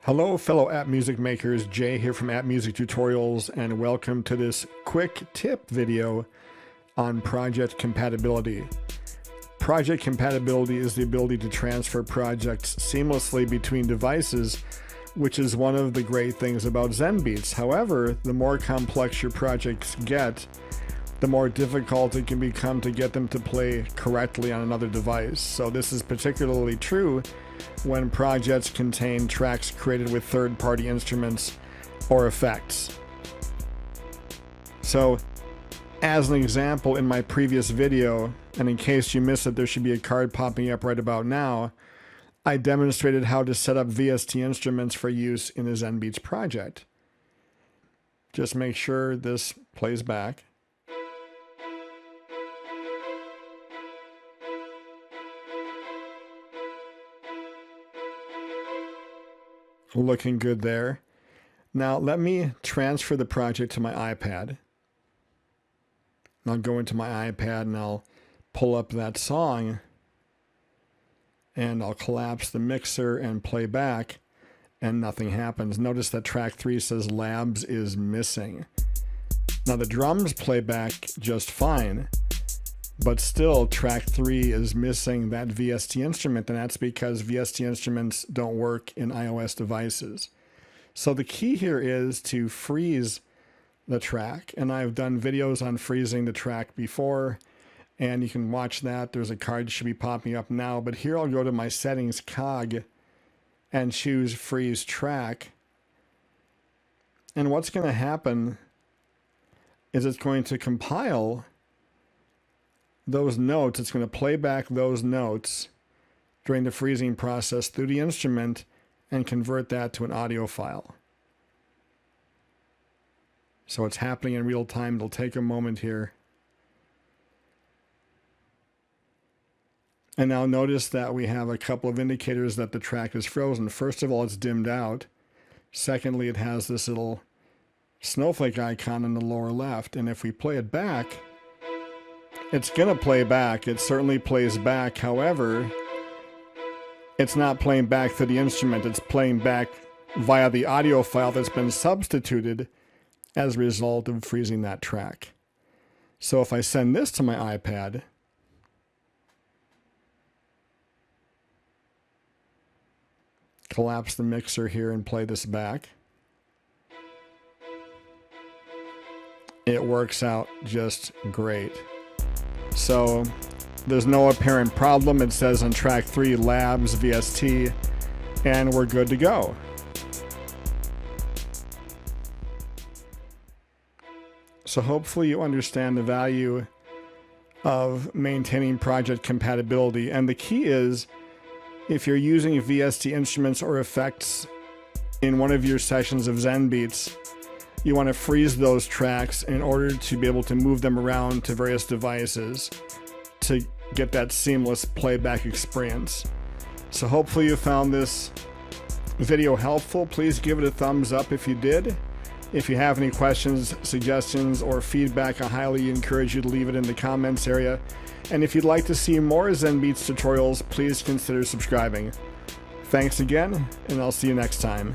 Hello fellow app music makers, Jay here from App Music Tutorials, and welcome to this quick tip video on Project Compatibility. Project Compatibility is the ability to transfer projects seamlessly between devices, which is one of the great things about Zenbeats. However, the more complex your projects get, the more difficult it can become to get them to play correctly on another device. So this is particularly true when projects contain tracks created with third-party instruments or effects. So, as an example, in my previous video, and in case you missed it, there should be a card popping up right about now, I demonstrated how to set up VST Instruments for use in a Zenbeats project. Just make sure this plays back. Looking good there. Now let me transfer the project to my iPad. I'll go into my iPad and I'll pull up that song and I'll collapse the mixer and play back and nothing happens. Notice that track 3 says labs is missing. Now the drums play back just fine, but still track 3 is missing that VST instrument, and that's because VST instruments don't work in iOS devices. So the key here is to freeze the track, and I've done videos on freezing the track before, and you can watch that. There's a card should be popping up now, but here I'll go to my settings cog and choose freeze track. And what's going to happen is it's going to compile those notes. It's going to play back those notes during the freezing process through the instrument and convert that to an audio file. So it's happening in real time. It'll take a moment here. And now notice that we have a couple of indicators that the track is frozen. First of all, it's dimmed out. Secondly, it has this little snowflake icon in the lower left. And if we play it back, it's going to play back. It certainly plays back. However, it's not playing back through the instrument. It's playing back via the audio file that's been substituted as a result of freezing that track. So if I send this to my iPad, collapse the mixer here and play this back, it works out just great. So there's no apparent problem. It says on track 3 labs VST, and we're good to go. So hopefully you understand the value of maintaining project compatibility. And the key is, if you're using VST instruments or effects in one of your sessions of Zenbeats, you want to freeze those tracks in order to be able to move them around to various devices to get that seamless playback experience. So hopefully you found this video helpful. Please give it a thumbs up if you did. If you have any questions, suggestions, or feedback, I highly encourage you to leave it in the comments area. And if you'd like to see more Zenbeats tutorials, please consider subscribing. Thanks again, and I'll see you next time.